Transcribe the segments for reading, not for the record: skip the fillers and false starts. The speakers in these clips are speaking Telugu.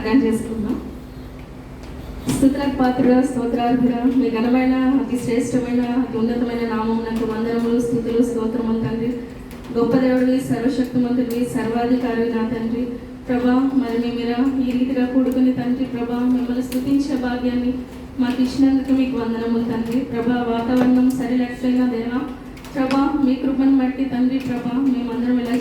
ప్రార్థన చేసుకుందాం. స్తుతులకు పాత్రుడా, స్తోత్రార్హుడా, మీ ఘనమైన అతి శ్రేష్టమైన అతి ఉన్నతమైన నామమునకు వందనములు, స్తుతులు, స్తోత్రములు తండ్రి. గొప్ప దేవుడివి, సర్వశక్తిమంతుడివి, సర్వాధికారి నా తండ్రి. ప్రభా, మరి మేము ఈ రీతిగా కూడుకుని తండ్రి ప్రభా మిమ్మల్ని స్తుతించే భాగ్యాన్ని మాకు ఇచ్చినందుకు మీకు వందనములు తండ్రి. ప్రభా, వాతావరణం సరిలేకపోయినా దేవా ప్రభా మీ కృపను బట్టి తండ్రి ప్రభా మేమందరం ఇలా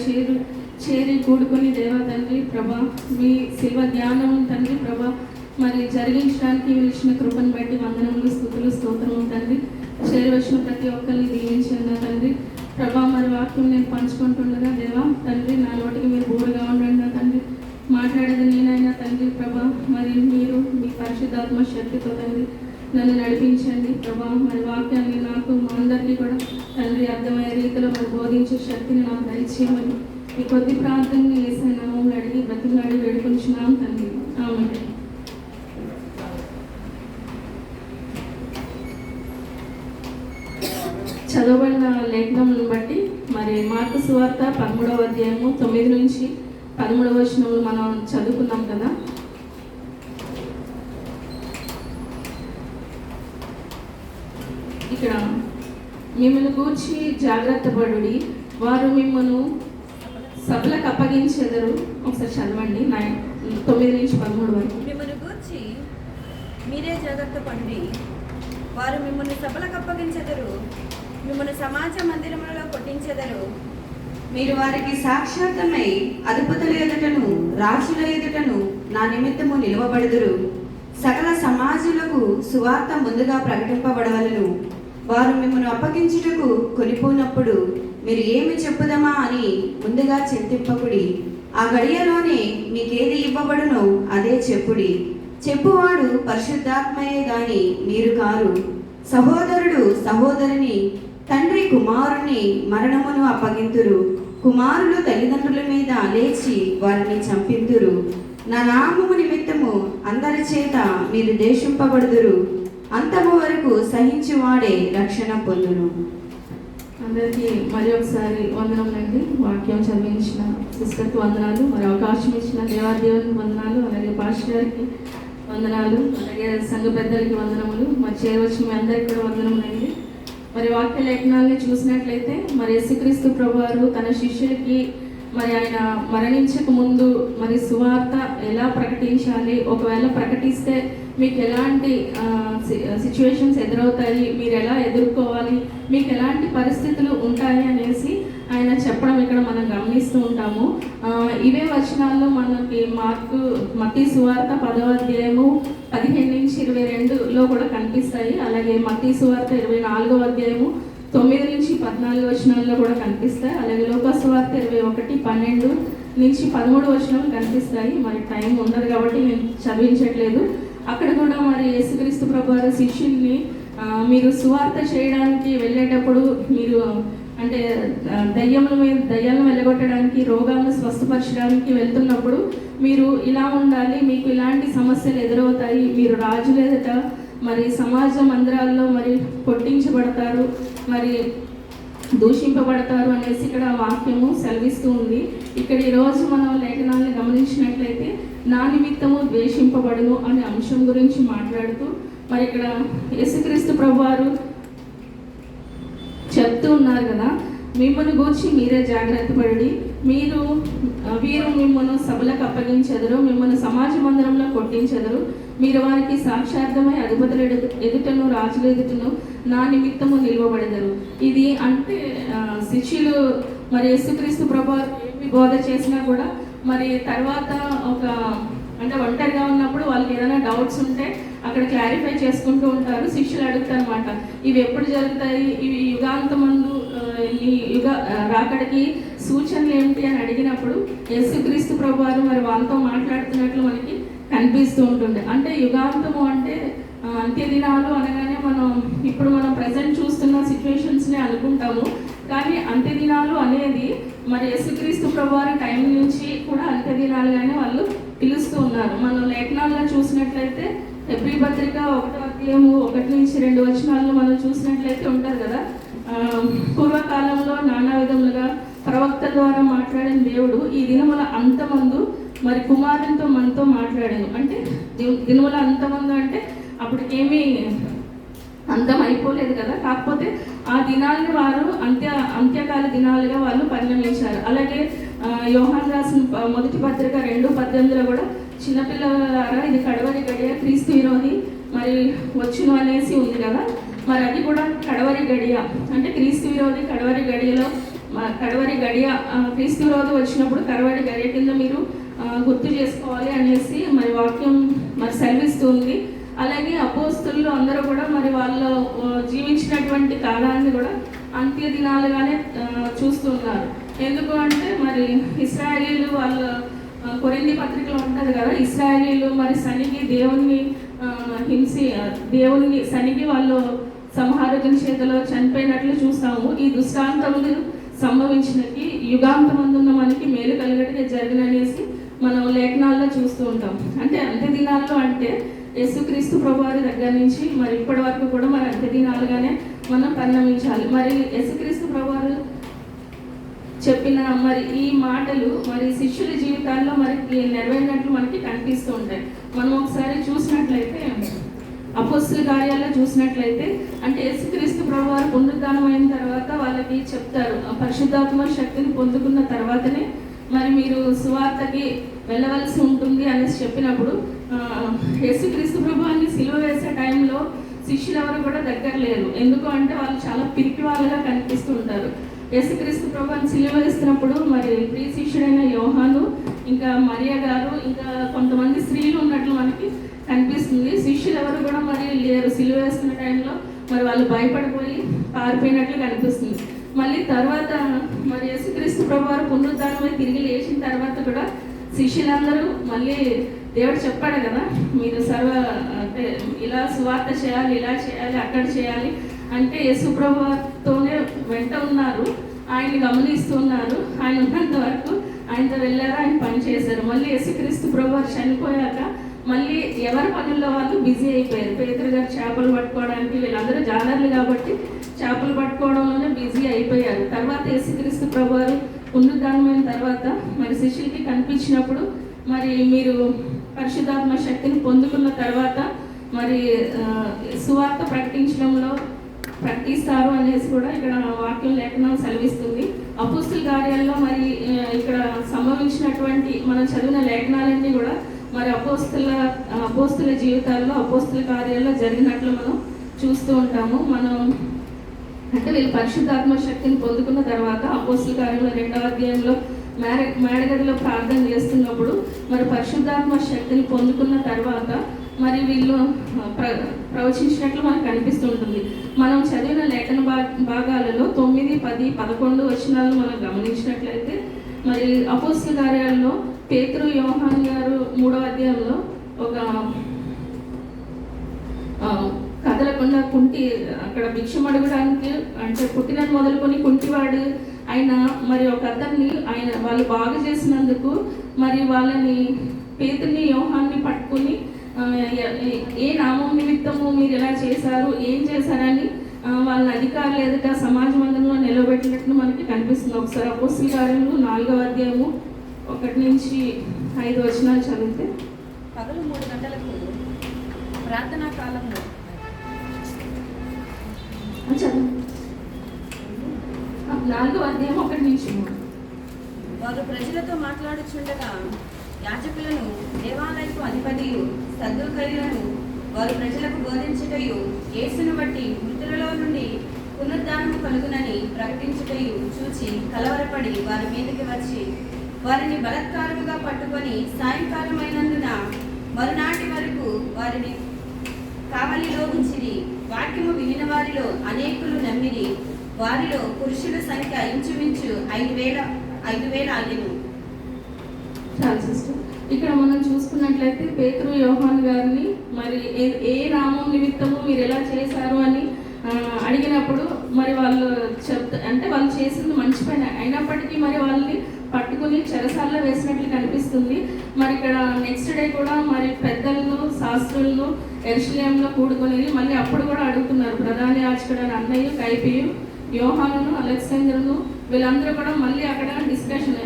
చేరి కూడుకొని దేవా తండ్రి ప్రభా మీ శిల్వ ధ్యానం తండ్రి ప్రభా మరి జరిగించడానికి మీరు ఇచ్చిన కృపను బట్టి వందనములు, స్తుతులు, స్తోత్రములు తండ్రి. చేరవచ్చిన ప్రతి ఒక్కరిని దీవించండి తండ్రి ప్రభా. మరి వాక్యం నేను పంచుకుంటుండగా దేవా తండ్రి నా నోటికి మీరు బోరుగా ఉండండి తండ్రి. మాట్లాడేది నేనైనా తండ్రి ప్రభా మరి మీరు మీ పరిశుద్ధాత్మ శక్తితో తండ్రి నన్ను నడిపించండి ప్రభా. మరి వాక్యాన్ని నాకు మా అందరికీ కూడా తండ్రి అర్థమయ్యే రీతిలో మరి బోధించే శక్తిని నాకు దయచేయమని ఈ కొద్ది ప్రార్థనని వేసిన నామములు అడిగి బ్రతిమలాడి వేడుకొంచున్నాం తండ్రి. ఆమేన్. చదవబడిన లేఖనములను బట్టి మరి మార్కు సువార్త 13వ అధ్యాయము 9 నుంచి 13వ వచనములు మనం చదువుకున్నాం కదా. ఇక్కడ మిమ్మల్ని గూర్చి జాగ్రత్త పడుడి, వారు మిమ్మల్ని సభలకు అప్పగించెదరు. ఒకసారి చదవండి 9 నుంచి 13 వరకు. మిమ్మల్ని గూర్చి మీరే జాగ్రత్త పడుడి, వారు మిమ్మల్ని సభలకు అప్పగించెదరు, మిమ్మల్ని సమాజ మందిరములలో కొట్టించెదరు. మీరు వారికి సాక్షాత్తమై అధిపతుల ఎదుటను రాజుల ఎదుటను నా నిమిత్తము నిలువబడుదురు. సకల సమాజులకు సువార్త ముందుగా ప్రకటింపబడవలను. వారు మిమ్మల్ని అప్పగించుటకు కొనిపోనప్పుడు మీరు ఏమి చెప్పుదమా అని ముందుగా చింతింపకుడి. ఆ గడియలోనే మీకేది ఇవ్వబడునో అదే చెప్పుడి. చెప్పువాడు పరిశుద్ధాత్మయే గాని మీరు కారు. సహోదరుడు సహోదరిని, తండ్రి కుమారుని మరణమును అప్పగింతురు. కుమారులు తల్లిదండ్రుల మీద లేచి వారిని చంపింతురు. నా నామము నిమిత్తము అందరి చేత మీరు దేశింపబడుదురు. అంతము వరకు సహించువాడే రక్షణ పొందును. అందరికీ మరి ఒకసారి వందనములండి. వాక్యం చదివించిన సిస్టర్కి వందనాలు, మరి అవకాశం ఇచ్చిన దేవాదేవునికి వందనాలు, అలాగే పాస్టర్ గారికి వందనాలు, అలాగే సంఘ పెద్దలకి వందనములు, మరి చేరవచ్చిన మీ అందరికీ కూడా వందనములండి. మరి వాక్య లేఖనాలని చూసినట్లయితే మరి యేసుక్రీస్తు ప్రభువారు తన శిష్యులకి మరి ఆయన మరణించక ముందు మరి సువార్త ఎలా ప్రకటించాలి, ఒకవేళ ప్రకటిస్తే మీకు ఎలాంటి సిచ్యువేషన్స్ ఎదురవుతాయి, మీరు ఎలా ఎదుర్కోవాలి, మీకు ఎలాంటి పరిస్థితులు ఉంటాయి అనేసి ఆయన చెప్పడం ఇక్కడ మనం గమనిస్తూ ఉంటాము. ఇవే వచనాల్లో మనకి మత్తయి సువార్త 10వ అధ్యాయము 15 నుంచి 22లో కూడా కనిపిస్తాయి. అలాగే మత్తయి సువార్త 24వ అధ్యాయము 9 నుంచి 14 వచనాల్లో కూడా కనిపిస్తాయి. అలాగే లోకా సువార్త 21, 12 నుంచి 13 వచనాలు కనిపిస్తాయి. మరి టైం ఉండదు కాబట్టి నేను చదివించట్లేదు. అక్కడ కూడా మరి యేసుక్రీస్తు ప్రభువారు శిష్యుల్ని మీరు సువార్త చేయడానికి వెళ్ళేటప్పుడు మీరు అంటే దయ్యాలను వెళ్ళగొట్టడానికి, రోగాలను స్వస్థపరచడానికి వెళ్తున్నప్పుడు మీరు ఇలా ఉండాలి, మీకు ఇలాంటి సమస్యలు ఎదురవుతాయి, మీరు రాజుల ఎదుట మరి సమాజ మందిరాల్లో మరి కొట్టించబడతారు, మరి దూషింపబడతారు అనేసి ఇక్కడ వాక్యము సెలవిస్తూ ఉంది. ఇక్కడ ఈరోజు మనం లేఖనాలను గమనించినట్లయితే నా నిమిత్తము ద్వేషింపబడును అనే అంశం గురించి మాట్లాడుతూ మరి ఇక్కడ యేసుక్రీస్తు ప్రభువారు చెప్తూ ఉన్నారు కదా, మిమ్మల్ని గూర్చి మీరే జాగ్రత్త పడి, వీరు మిమ్మల్ని సభలకు అప్పగించెదరు, మిమ్మల్ని సమాజ మందిరంలో కొట్టించెదరు, మీరు వారికి సాక్షార్థమై అధిపతుల ఎదుటను రాజుల ఎదుటను నా నిమిత్తము నిలువబడెదరు. ఇది అంటే శిష్యులు మరి యేసుక్రీస్తు ప్రభువారు ఏమి బోధ చేసినా కూడా మరి తర్వాత అంటే ఒంటరిగా ఉన్నప్పుడు వాళ్ళకి ఏదైనా డౌట్స్ ఉంటే అక్కడ క్లారిఫై చేసుకుంటూ ఉంటారు. శిష్యులు అడుగుతారు అనమాట, ఇవి ఎప్పుడు జరుగుతాయి, ఇవి యుగాంతమందు ఈ రాకడికి సూచనలు ఏమిటి అని అడిగినప్పుడు యేసుక్రీస్తు ప్రభువారు మరి వాళ్ళతో మాట్లాడుతున్నట్లు మనకి కనిపిస్తూ ఉంటుంది. అంటే యుగాంతము అంటే అంత్య దినాలు అనగానే ఇప్పుడు మనం ప్రజెంట్ చూస్తున్న సిచ్యువేషన్స్ని అనుకుంటాము. కానీ అంత్య దినాలు అనేది మరి యేసుక్రీస్తు ప్రభువారి టైం నుంచి కూడా అంత్య దినాలుగానే వాళ్ళు పిలుస్తూ ఉన్నారు. మనం లేఖనాల్లో చూసినట్లయితే హెబ్రీ పత్రిక 1వ అధ్యాయము 1 నుంచి 2 వచనాల్లో మనం చూసినట్లయితే ఉంటారు కదా, పూర్వకాలంలో నానా విధములుగా ప్రవక్త ద్వారా మాట్లాడిన దేవుడు ఈ దినముల అంతమందు మరి కుమారునితో మనతో మాట్లాడాను. అంటే దినముల అంతమంది అంటే అప్పటికేమీ అంతం అయిపోలేదు కదా, కాకపోతే ఆ దినాలని వారు అంత్యకాల దినాలుగా వాళ్ళు పరిగణించారు. అలాగే యోహాను రాసిన మొదటి పత్రిక 2:18 కూడా చిన్నపిల్లలారా ఇది కడవరి గడియ, క్రీస్తు విరోధి మరి వచ్చును అనేసి ఉంది కదా. మరి అది కూడా కడవరి గడియ అంటే క్రీస్తు విరోధి కడవరి గడియలో కడవరి గడియ క్రీస్తు విరోధి వచ్చినప్పుడు కడవరి గడియ కింద మీరు గుర్తు చేసుకోవాలి అనేసి మరి వాక్యం మరి సెలవిస్తుంది. అలాగే అపోస్తులు అందరూ కూడా మరి వాళ్ళు జీవించినటువంటి కాలాన్ని కూడా అంత్య దినాలుగానే చూస్తున్నారు. ఎందుకు అంటే మరి ఇశ్రాయేలీలు వాళ్ళ కొరింథీ పత్రికలో ఉంటుంది కదా, ఇశ్రాయేలీలు మరి సనిగి దేవుని సనిగి వాళ్ళు సంహారకుని చేతిలో చనిపోయినట్లు చూస్తాము. ఈ దృష్టాంతములు సంభవించినకి యుగాంతమందున్న మనకి మేలు కలిగటిగా జరిగిననేసి మనం లేఖనాల్లో చూస్తూ ఉంటాం. అంటే అంత్య దినాల్లో అంటే యేసుక్రీస్తు ప్రభువారి దగ్గర నుంచి మరి ఇప్పటి వరకు కూడా మరి అంత్య దినాలుగానే మనం పరిణమించాలి. మరి యేసుక్రీస్తు ప్రభువారు చెప్పిన మరి ఈ మాటలు మరి శిష్యుల జీవితాల్లో మరి నెరవేరినట్లు మనకి కనిపిస్తూ ఉంటాయి. మనం ఒకసారి చూసినట్లయితే అపోస్తుల కార్యాల్లో చూసినట్లయితే అంటే యేసుక్రీస్తు ప్రభువారు పునరుద్ధానం అయిన తర్వాత వాళ్ళకి చెప్తారు, పరిశుద్ధాత్మ శక్తిని పొందుకున్న తర్వాతనే మరి మీరు సువార్తకి వెళ్ళవలసి ఉంటుంది అనేసి చెప్పినప్పుడు యేసుక్రీస్తు ప్రభువాన్ని సిలువ వేసే టైంలో శిష్యులు ఎవరు కూడా దగ్గర లేరు. ఎందుకు అంటే వాళ్ళు చాలా పిరికి వాళ్ళగా కనిపిస్తూ ఉంటారు. యేసుక్రీస్తు ప్రభువాన్ని సిలువ వేస్తున్నప్పుడు మరి ప్రియ శిష్యుడైన యోహాను, ఇంకా మరియా గారు, ఇంకా కొంతమంది స్త్రీలు ఉన్నట్లు మనకి కనిపిస్తుంది. శిష్యులు ఎవరు కూడా మరి లేరు. సిలువ వేస్తున్న టైంలో మరి వాళ్ళు భయపడిపోయి పారిపోయినట్లు కనిపిస్తుంది. మళ్ళీ తర్వాత మరి యేసుక్రీస్తు ప్రభువారు పునరుద్ధానమై తిరిగి లేచిన తర్వాత కూడా శిష్యులందరూ మళ్ళీ దేవుడు చెప్పాడు కదా, మీరు అంటే ఇలా సువార్త చేయాలి, ఇలా చేయాలి, అక్కడ చేయాలి అంటే యేసు ప్రభువారితోనే వెంట ఉన్నారు, ఆయన్ని గమనిస్తున్నారు. ఆయన ఉన్నంత వరకు ఆయనతో వెళ్ళారు, ఆయన పని చేశారు. మళ్ళీ యేసుక్రీస్తు ప్రభువారు చనిపోయాక మళ్ళీ ఎవరి పనుల్లో వాళ్ళు బిజీ అయిపోయారు. పేతురు గారు చేపలు పట్టుకోవడానికి, వీళ్ళందరూ జాలర్లు కాబట్టి చేపలు పట్టుకోవడంలోనే బిజీ అయిపోయారు. తర్వాత యేసుక్రీస్తు ప్రభువారు పునరుద్ధానమైన తర్వాత మరి శిష్యులకి కనిపించినప్పుడు మరి మీరు పరిశుద్ధాత్మ శక్తిని పొందుకున్న తర్వాత మరి సువార్త ప్రకటిస్తారు అనేసి కూడా ఇక్కడ వాక్యం లేఖనం సెలవిస్తుంది. అపోస్తుల కార్యాల్లో మరి ఇక్కడ సంభవించినటువంటి మనం చదివిన లేఖనాలన్నీ కూడా మరి అపోస్తుల జీవితాల్లో, అపోస్తుల కార్యాల్లో జరిగినట్లు మనం చూస్తూ ఉంటాము. మనం అంటే వీళ్ళు పరిశుద్ధాత్మ శక్తిని పొందుకున్న తర్వాత అపోస్తుల కార్యంలో 2వ అధ్యాయంలో మేడగదిలో ప్రార్థన చేస్తున్నప్పుడు మరి పరిశుద్ధాత్మ శక్తిని పొందుకున్న తర్వాత మరి వీళ్ళు ప్రవచించినట్లు మనకు కనిపిస్తుంటుంది. మనం చదివిన లేఖన భాగాలలో 9, 10, 11 వచనాలు మనం గమనించినట్లయితే మరి అపోస్తుల కార్యాల్లో పేతురు, యోహాను గారు 3వ అధ్యాయంలో ఒక కదలకుండా కుంటి అక్కడ భిక్షం అడగడానికి అంటే పుట్టినని మొదలుకొని కుంటివాడు ఆయన మరి ఒక అతన్ని వాళ్ళు బాగు చేసినందుకు మరి వాళ్ళని పేతుని యోహాన్ని పట్టుకుని ఏ నామం నిమిత్తము మీరు ఎలా చేశారు, ఏం చేశారని వాళ్ళని అధికారులు ఎదుట సమాజ మందిరంలో నిలబెట్టినట్లు మనకి కనిపిస్తుంది. ఒకసారి అపోస్తుల కార్యములు 4వ అధ్యాయము 1 నుంచి 5 వచనాలు చదివితే, పగలు 3 గంటలకు ప్రార్థనా కాలంలో 4వ అధ్యాయం 1 నుంచి 3. వారు ప్రజలతో మాట్లాడుచుండగా యాజకులను, దేవాలయపు అధిపతియు, సద్దూకయ్యులను వారు ప్రజలకు బోధించుటయు, యేసును బట్టి మృతులలో నుండి పునరుద్ధానము కలుగునని ప్రకటించుటయు చూచి కలవరపడి వారి మీదకి వచ్చి వారిని బలత్కారముగా పట్టుకొని సాయంకాలమైనందున మరునాటి వరకు వారిని కావలిలో ఉంచిరి. వాక్యము వినిన వారిలో అనేకులు నమ్మిరి. వారిలో పురుషుల సంఖ్య ఇంచుమించు 5,000 ఆగెను. ఇక్కడ మనం చూసుకున్నట్లయితే పేతురు, యోహాను గారిని మరి ఏ నామం నిమిత్తము మీరు ఎలా చేశారు అని అడిగినప్పుడు మరి వాళ్ళు అంటే వాళ్ళు చేసింది మంచి పని అయినప్పటికీ మరి వాళ్ళని పట్టుకుని చెరసాల్లో వేసినట్లు కనిపిస్తుంది. మరి ఇక్కడ నెక్స్ట్ డే కూడా మరి పెద్దలను, శాస్త్రులను యెరూషలేములో కూడుకొని మళ్ళీ అప్పుడు కూడా అడుగుతున్నారు. ప్రధాన యాజకుడు అన్నయ్య, కైపేయు, యోహానును, అలెగ్జాండరును వీళ్ళందరూ కూడా మళ్ళీ అక్కడ డిస్కషన్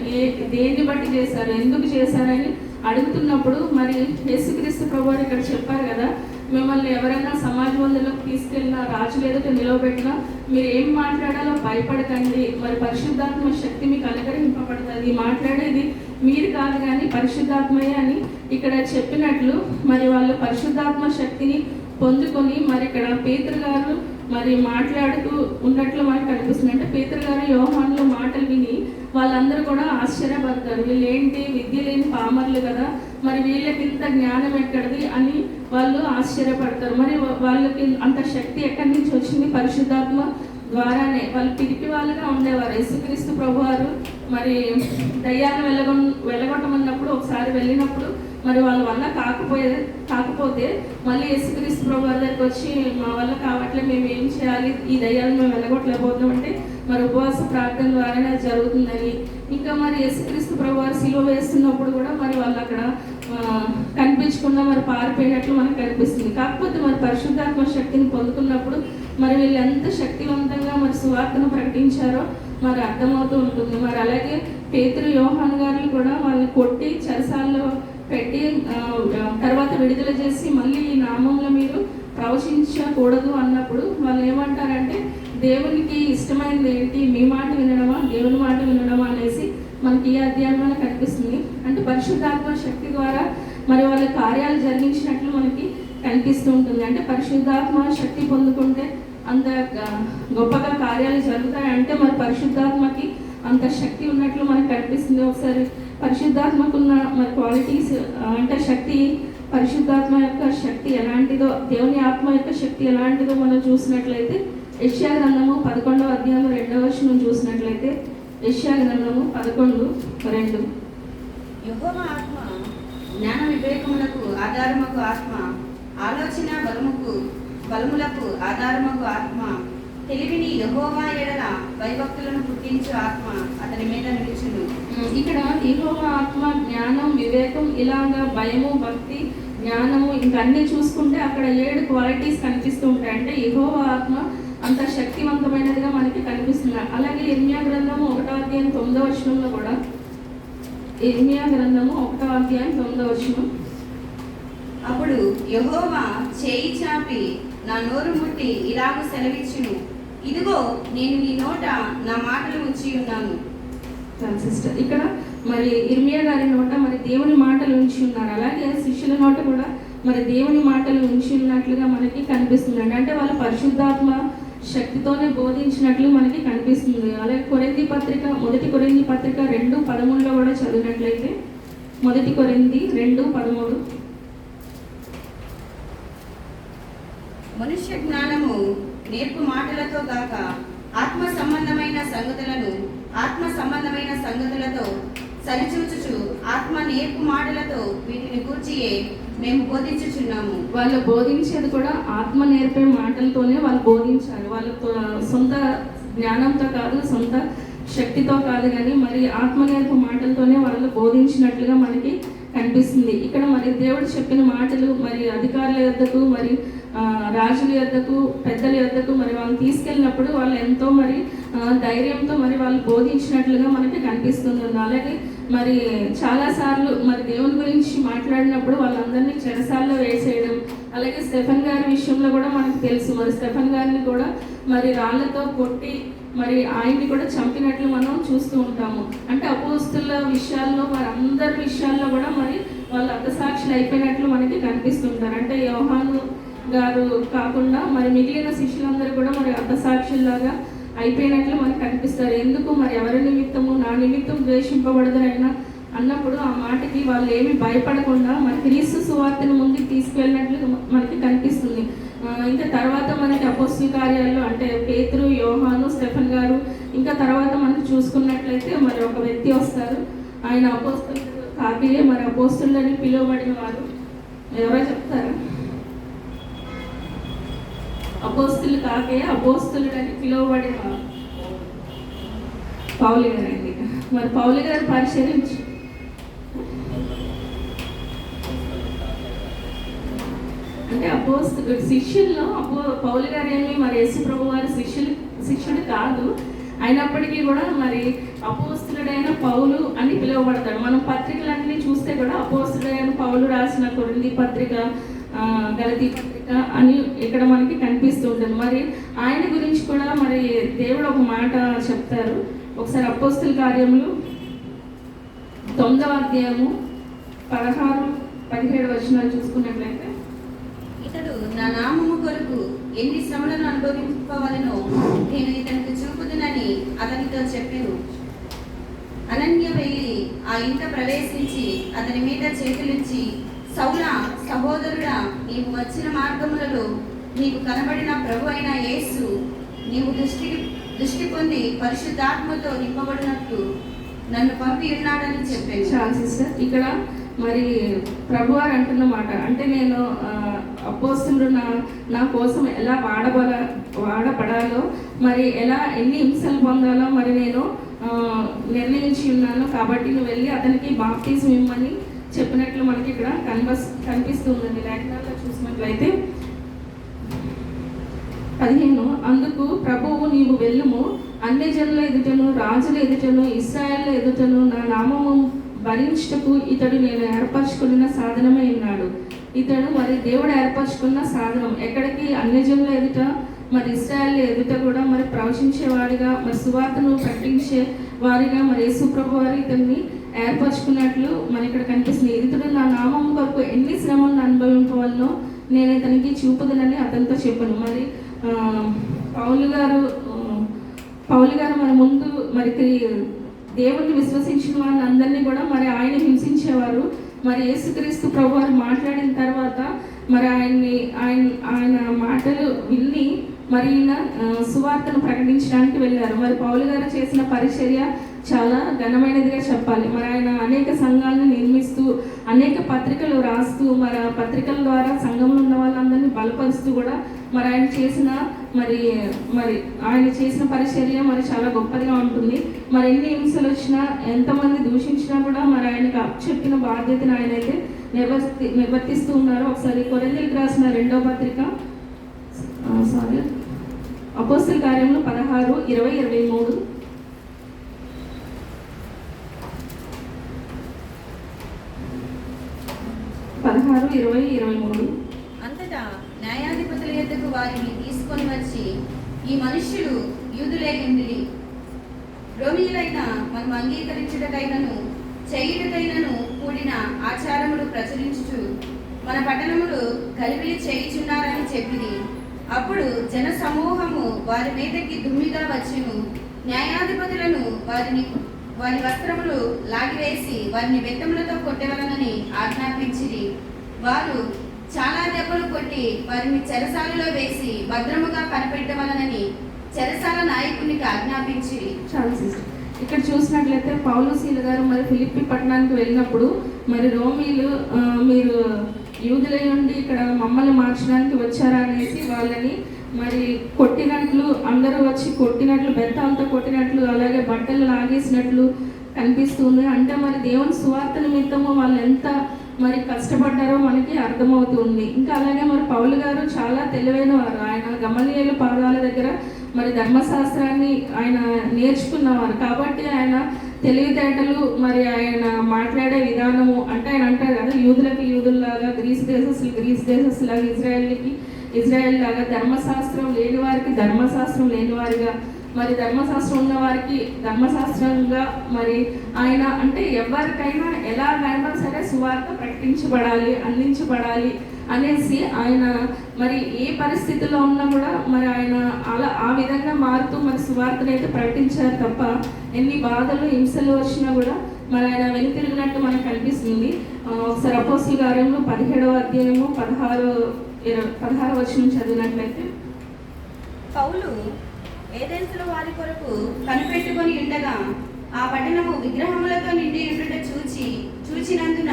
దేన్ని బట్టి చేశారు, ఎందుకు చేశారని అడుగుతున్నప్పుడు మరి యేసుక్రీస్తు ప్రభువారు ఇక్కడ చెప్పారు కదా, మిమ్మల్ని ఎవరైనా సమాజ మందిరంలోకి తీసుకెళ్ళినా రాజులు ఎదుట నిలవబెట్టినా మీరు ఏం మాట్లాడాలో భయపడకండి, మరి పరిశుద్ధాత్మ శక్తి మీకు అనుగ్రహింపబడుతుంది, మాట్లాడేది మీరు కాదు కానీ పరిశుద్ధాత్మయే అని ఇక్కడ చెప్పినట్లు మరి వాళ్ళు పరిశుద్ధాత్మ శక్తిని పొందుకొని మరి ఇక్కడ పేతురు గారు మరి మాట్లాడుతూ ఉన్నట్లు మనకు కనిపిస్తుంది. అంటే పేతురు గారు యోహానుల మాటలు విని వాళ్ళందరూ కూడా ఆశ్చర్యపడతారు, వీళ్ళు ఏంటి విద్య లేని పామర్లు కదా, మరి వీళ్ళకి ఇంత జ్ఞానం ఎక్కడిది అని వాళ్ళు ఆశ్చర్యపడతారు. మరి వాళ్ళకి అంత శక్తి ఎక్కడి నుంచి వచ్చింది? పరిశుద్ధాత్మ ద్వారానే. వాళ్ళు పిరికి వాళ్ళుగా ఉండేవారు. యేసుక్రీస్తు ప్రభువారు మరి దయ్యాలను వెళ్ళగొట్టమన్నప్పుడు ఒకసారి వెళ్ళినప్పుడు మరి వాళ్ళ వల్ల కాకపోతే మళ్ళీ యేసుక్రీస్తు ప్రభువారి దగ్గరికి వచ్చి మా వల్ల కావట్లే, మేము ఏం చేయాలి, ఈ దయ్యాలను మేము వెళ్ళగొట్టలేకపోతున్నాం అంటే మరి ఉపవాస ప్రార్థన ద్వారానే అది జరుగుతుందని. ఇంకా మరి యేసుక్రీస్తు ప్రభువారు సిలువ వేస్తున్నప్పుడు కూడా మరి వాళ్ళు అక్కడ కనిపించకుండా మరి పారిపోయినట్లు మనకు కనిపిస్తుంది. కాకపోతే మరి పరిశుద్ధాత్మ శక్తిని పొందుకున్నప్పుడు మరి వీళ్ళు ఎంత శక్తివంతంగా మరి సువార్తను ప్రకటించారో మరి అర్థమవుతూ ఉంటుంది. మరి అలాగే పేతురు యోహాను గారిని కూడా వాళ్ళని కొట్టి చెరసాల్లో పెట్టి తర్వాత విడుదల చేసి మళ్ళీ ఈ నామంలో మీరు ప్రవచించకూడదు అన్నప్పుడు వాళ్ళు ఏమంటారంటే, దేవునికి ఇష్టమైనది ఏంటి, మీ మాట వినడమా దేవుని మాట వినడమా అనేసి మనకి ఈ అధ్యాయంలో కనిపిస్తుంది. అంటే పరిశుద్ధాత్మ శక్తి ద్వారా మరి వాళ్ళ కార్యాలు జరిగించినట్లు మనకి కనిపిస్తూ ఉంటుంది. అంటే పరిశుద్ధాత్మ శక్తి పొందుకుంటే అంత గొప్పగా కార్యాలు జరుగుతాయి అంటే మరి పరిశుద్ధాత్మకి అంత శక్తి ఉన్నట్లు మనకు కనిపిస్తుంది. ఒకసారి పరిశుద్ధాత్మకున్న మరి క్వాలిటీస్ అంటే శక్తి, పరిశుద్ధాత్మ యొక్క శక్తి ఎలాంటిదో, దేవుని ఆత్మ యొక్క శక్తి ఎలాంటిదో మనం చూసినట్లయితే యెషయా గ్రంథము 11వ అధ్యాయం 2వ వచనం చూసినట్లయితే యెషయా గ్రంథము 11:2 యెహోవా ఆత్మ జ్ఞాన వివేకములకు ఆధారముకు ఆత్మ, ఆలోచన బలములకు ఆధారముకు ఆత్మ, తెలివిని యెహోవా ఎడల భయభక్తులను పుట్టించు ఆత్మ అతని మీద నిలుచును. ఇక్కడ యెహోవా ఆత్మ, జ్ఞానం, వివేకం, ఇలాగా భయము, భక్తి, జ్ఞానము ఇంకా అన్ని చూసుకుంటే అక్కడ 7 క్వాలిటీస్ కనిపిస్తూ ఉంటాయి. అంటే యెహోవా ఆత్మ అంత శక్తివంతమైనదిగా మనకి కనిపిస్తుంది. అలాగే ఇర్మియా గ్రంథము 1వ అధ్యాయం 9వ వచనంలో కూడా, ఇర్మియా గ్రంథము 1వ అధ్యాయం 9వ వచనం, అప్పుడు యెహోవా చేయి చాపి నా నోరు ముట్టి ఇలాగ సెలవిచ్చును, ఇదిగో నేను నీ నోట నా మాటలు ఉంచి ఉన్నాను. సిస్టర్ ఇక్కడ మరి ఇర్మియా గారి నోట మరి దేవుని మాటలు ఉంచి ఉన్నారు. అలాగే శిష్యుల నోట కూడా మరి దేవుని మాటలు ఉంచి ఉన్నట్లుగా మనకి కనిపిస్తుంది. అంటే వాళ్ళు పరిశుద్ధాత్మ శక్తితోనే బోధించినట్లు మనకి కనిపిస్తుంది. అలాగే మొదటి కొరింథీ పత్రిక 2:13 కూడా చదివినట్లయితే, మొదటి కొరింథీ 2:13, మనుష్య జ్ఞానము నేర్పు మాటలతో గాక ఆత్మ సంబంధమైన సంగతులతో సరిచూచుచు ఆత్మ నేర్పు మాటలతో వీటిని గూర్చియే మేము బోధించుచున్నాము. వాళ్ళు బోధించేది కూడా ఆత్మ నేర్పే మాటలతోనే వాళ్ళు బోధించారు. వాళ్ళ సొంత జ్ఞానంతో కాదు, సొంత శక్తితో కాదు, కానీ మరి ఆత్మ నేర్పు మాటలతోనే వాళ్ళు బోధించినట్లుగా మనకి కనిపిస్తుంది. ఇక్కడ మరి దేవుడు చెప్పిన మాటలు మరి అధికారుల యొద్దకు మరి రాజుల యొద్దకు పెద్దల యొద్దకు మరి వాళ్ళని తీసుకెళ్ళినప్పుడు వాళ్ళు ఎంతో మరి ధైర్యంతో మరి వాళ్ళు బోధించినట్లుగా మనకి కనిపిస్తుంది. అలాగే మరి చాలాసార్లు మరి దేవుని గురించి మాట్లాడినప్పుడు వాళ్ళందరినీ చెరసాల్లో వేసేయడం, అలాగే స్టెఫెన్ గారి విషయంలో కూడా మనకు తెలుసు. మరి స్టెఫెన్ గారిని కూడా మరి రాళ్లతో కొట్టి మరి ఆయన్ని కూడా చంపినట్లు మనం చూస్తూ ఉంటాము. అంటే అపోస్తుల విషయాల్లో మరి అందరి విషయాల్లో కూడా మరి వాళ్ళు అర్థసాక్షులు అయిపోయినట్లు మనకి కనిపిస్తుంటారు. అంటే యోహాను గారు కాకుండా మరి మిగిలిన శిష్యులందరూ కూడా మరి అర్థసాక్షుల్లాగా అయిపోయినట్లు మనకు కనిపిస్తారు. ఎందుకు మరి ఎవరి నిమిత్తము నా నిమిత్తం ద్వేషింపబడదునైనా అన్నప్పుడు ఆ మాటకి వాళ్ళు ఏమి భయపడకుండా మరి క్రీస్తు సువార్తను ముందుకు తీసుకువెళ్ళినట్లు మనకి కనిపిస్తుంది. ఇంకా తర్వాత మనకి అపోస్తుల కార్యాల్లో అంటే పేతురు, యోహాను, స్టెఫెన్ గారు, ఇంకా తర్వాత మనకి చూసుకున్నట్లయితే మరి ఒక వ్యక్తి వస్తారు. ఆయన అపోస్తులు కాకయే మరి అపోస్తులని పిలువబడిన వారు. ఎవరో చెప్తారా? అపోస్తులు కాకయే అపోస్తులని పిలువబడిన వారు పౌలు గారండి. మరి పౌలు గారు పరిశీలించి అంటే శిష్యుల్లో పౌలు గారు ఏమి మరి యేసు ప్రభు వారి శిష్యుడు కాదు. అయినప్పటికీ కూడా మరి అపోస్తులుడైన పౌలు అని పిలువబడతాడు. మనం పత్రికలన్నీ చూస్తే కూడా అపోస్తులుడైన పౌలు రాసిన కొరింథీ పత్రిక, గలతీ పత్రిక అని ఇక్కడ మనకి కనిపిస్తూ ఉంటుంది. మరి ఆయన గురించి కూడా మరి దేవుడు ఒక మాట చెప్తారు. ఒకసారి అపోస్తుల కార్యములు 9వ అధ్యాయము 16-17 వచనాలు చూసుకున్నట్లయితే, ఇతడు నా నామము కొరకు ఎన్ని శ్రమలను అనుభవించుకోవాలనో నేను ఇతనికి చూపుదునని అతనితో చెప్పాను. అనన్య వెళ్ళి ఆ ఇంట ప్రవేశించి అతని మీద చేతులుంచి, సౌలా సహోదరుడా, నీవు వచ్చిన మార్గములలో నీకు కనబడిన ప్రభు అయిన యేసు నీవు దృష్టి పొంది పరిశుద్ధాత్మతో నింపబడినట్టు నన్ను పంపి ఉన్నాడని చెప్పాను. చాలా సిస్టర్, ఇక్కడ మరి ప్రభువారు అంటున్నమాట, అంటే నేను అపోస్తలుడు నా కోసం ఎలా వాడబడాలో, మరి ఎలా ఎన్ని హింసలు పొందాలో మరి నేను నిర్ణయించి ఉన్నాను. కాబట్టి నువ్వు వెళ్ళి అతనికి బాప్టిజం ఇమ్మని చెప్పినట్లు మనకి ఇక్కడ కనిపిస్తుందండి. లేఖనాల్లో చూసినట్లయితే 15, అందుకు ప్రభువు నీవు వెళ్ళుము, అన్ని జనుల ఎదుటను రాజుల ఎదుటను ఇశ్రాయేళ్ల ఎదుటను నా నామము భరించుటకు ఇతడు నేను ఏర్పరచుకున్న సాధనమై ఉన్నాడు. ఇతడు మరి దేవుడు ఏర్పరచుకున్న సాధనం ఎక్కడికి? అన్ని జనుల ఎదుట మరి ఇశ్రాయేళ్ల ఎదుట కూడా మరి ప్రవచించేవాడిగా, మరి సువార్తను ప్రకటించే వారిగా మరి యేసు ప్రభు వారు ఇతన్ని ఏర్పరచుకున్నట్లు మన ఇక్కడ కనిపిస్తుంది. ఇతడు నా నామం కొరకు ఎన్ని శ్రమలను అనుభవింపవలనో నేను ఇతనికి చూపుదనని అతనితో చెప్పాను. మరి పౌలు గారు మన ముందు మరి దేవుణ్ణి విశ్వసించిన వాళ్ళని అందరినీ కూడా మరి ఆయన హింసించేవారు. మరి యేసుక్రీస్తు ప్రభు వారు మాట్లాడిన తర్వాత మరి ఆయన మాటలు విని మరి సువార్తను ప్రకటించడానికి వెళ్ళారు. మరి పౌలు గారు చేసిన పరిచర్య చాలా ఘనమైనదిగా చెప్పాలి. మరి ఆయన అనేక సంఘాలను నిర్మిస్తూ అనేక పత్రికలు రాస్తూ మరి ఆ పత్రికల ద్వారా సంఘంలో ఉన్న వాళ్ళందరినీ బలపరుస్తూ కూడా మరి ఆయన చేసిన పరిచర్య మరి చాలా గొప్పదిగా ఉంటుంది. మరి ఎన్ని హింసలు వచ్చినా, ఎంతమంది దూషించినా కూడా మరి ఆయనకు అప్పచెప్పిన బాధ్యతను ఆయన అయితే నిర్వర్తిస్తూ ఉన్నారు. ఒకసారి కొరింథీయులకు రాసిన 2వ పత్రిక, అపోస్తల కార్యములు 16:20-23. అంతటా న్యాయాధిపతుల యొద్దకు వారిని తీసుకొని వచ్చి, ఈ మనుష్యులు యూదులే ఉండిరి, రోమీయులైన మనం అంగీకరించుటకైనను చేయుటకైనను కూడిన ఆచారములు ప్రచురించుచు మన పట్టణములు గలిబిలి చేయుచున్నారని చెప్పింది. అప్పుడు జన సమూహము వారి మీదకి దుమ్మిగా వచ్చును. న్యాయాధిపతులను వారి వస్త్రములు లాగివేసి వారిని బెత్తములతో కొట్టవలనని ఆజ్ఞాపించిరి. వారు చాలా దెబ్బలు కొట్టి వారిని చెరసాలలో వేసి భద్రముగా కనిపెట్టవలనని చెరసాల నాయకునికి ఆజ్ఞాపించిరి. ఇక్కడ చూసినట్లయితే పౌలు శీల గారు మరి ఫిలిప్పి పట్టణానికి వెళ్ళినప్పుడు మరి రోమీలు మీరు యూదులై ఉండి ఇక్కడ మమ్మల్ని మార్చడానికి వచ్చారా అనేసి వాళ్ళని మరి కొట్టినట్లు, అందరూ వచ్చి కొట్టినట్లు, బెత్తాలతో కొట్టినట్లు, అలాగే బట్టలు లాగేసినట్లు కనిపిస్తుంది. అంటే మరి దేవుని సువార్త నిమిత్తము వాళ్ళు ఎంత మరి కష్టపడ్డారో మనకి అర్థమవుతుంది. ఇంకా అలాగే మరి పౌలు గారు చాలా తెలివైన వారు. ఆయన గమలీయేలు పాదాల దగ్గర మరి ధర్మశాస్త్రాన్ని ఆయన నేర్చుకున్నవారు. కాబట్టి ఆయన తెలివితేటలు మరి ఆయన మాట్లాడే విధానము, అంటే ఆయన అంటారు కదా, యూదులకి యూదుల్లాగా, గ్రీస్ దేశస్తులాగా, ఇజ్రాయెల్ లాగా, ధర్మశాస్త్రం లేని వారికి ధర్మశాస్త్రం లేని వారిగా, మరి ధర్మశాస్త్రం ఉన్న వారికి ధర్మశాస్త్రంగా మరి ఆయన అంటే ఎవరికైనా ఎలాగైనా సరే సువార్త ప్రకటించబడాలి, అందించబడాలి అనేసి ఆయన మరి ఏ పరిస్థితిలో ఉన్నా కూడా మరి ఆయన ఆ విధంగా మారుతూ మరి సువార్తను అయితే ప్రకటించారు తప్ప ఎన్ని బాధలు హింసలు వచ్చినా కూడా మరి ఆయన వెనుతిరిగినట్టు మనకు కనిపిస్తుంది. ఒకసారి అపోస్తలుల కార్యములు 17వ అధ్యాయము 16 వచనం చదివినట్లయితే, పౌలు ఏథెన్సుల వారి కొరకు కనిపెట్టుకొని ఉండగా ఆ పట్టణము విగ్రహములతో నిండి ఉండుట చూచినందున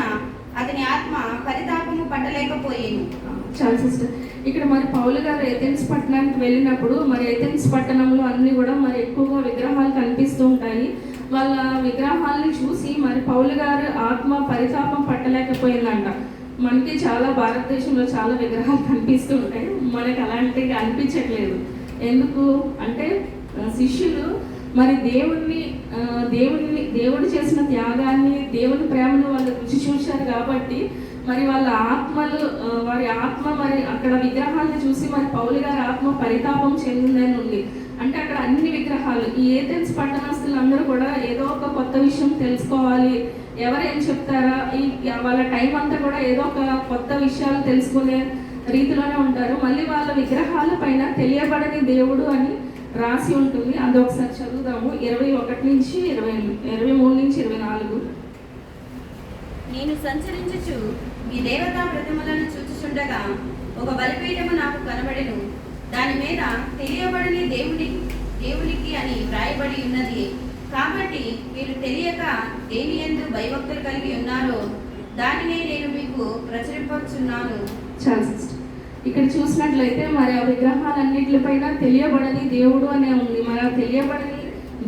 అతని ఆత్మ పరితాపము పట్టలేకపోయేను. చాలా సిస్టర్, ఇక్కడ మరి పౌలు గారు ఏథెన్స్ పట్టణానికి వెళ్ళినప్పుడు మరి ఏథెన్స్ పట్టణంలో అన్ని కూడా మరి ఎక్కువగా విగ్రహాలు కనిపిస్తూ ఉంటాయి. వాళ్ళ విగ్రహాలను చూసి మరి పౌలు గారు ఆత్మ పరితాపం పట్టలేకపోయిందంట. మనకి చాలా భారతదేశంలో చాలా విగ్రహాలు కనిపిస్తూ ఉంటాయి, మనకి అలాంటివి అనిపించట్లేదు. ఎందుకు అంటే శిష్యులు మరి దేవుడు చేసిన త్యాగాన్ని, దేవుని ప్రేమను వాళ్ళు రుచి చూశారు కాబట్టి మరి వాళ్ళ ఆత్మలు, వారి ఆత్మ మరి అక్కడ విగ్రహాలను చూసి మరి పౌలు గారి ఆత్మ పరితాపం చెందిందని ఉంది. అంటే అక్కడ అన్ని విగ్రహాలు, ఈ ఏథెన్స్ పట్టణస్తులు అందరూ కూడా ఏదో ఒక కొత్త విషయం తెలుసుకోవాలి, ఎవరు ఏం చెప్తారా, వాళ్ళ టైం అంతా కూడా ఏదో ఒక కొత్త విషయాలు తెలుసుకునే రీతిలోనే ఉంటారు. మళ్ళీ వాళ్ళ విగ్రహాల పైన తెలియబడని దేవుడు అని రాసి ఉంటుంది. అది ఒకసారి చదువుదాము. 21 నుంచి 23 నుంచి 24. నేను సంచరించుచు మీ దేవతా ప్రతిమలను చూచుచుండగా ఒక బలిపీఠము నాకు కనబడెను. దాని మీద తెలియబడని దేవునికి అని వ్రాయబడి ఉన్నది. కాబట్టి మీరు తెలియక దేని యందు భయభక్తులు కలిగి ఉన్నారో దానినే నేను మీకు ప్రచురింపచున్నాను. చాలా ఇక్కడ చూసినట్లయితే మరి ఆ విగ్రహాలన్నిటిపైన తెలియబడని దేవుడు అనే ఉంది. మరి ఆ తెలియబడని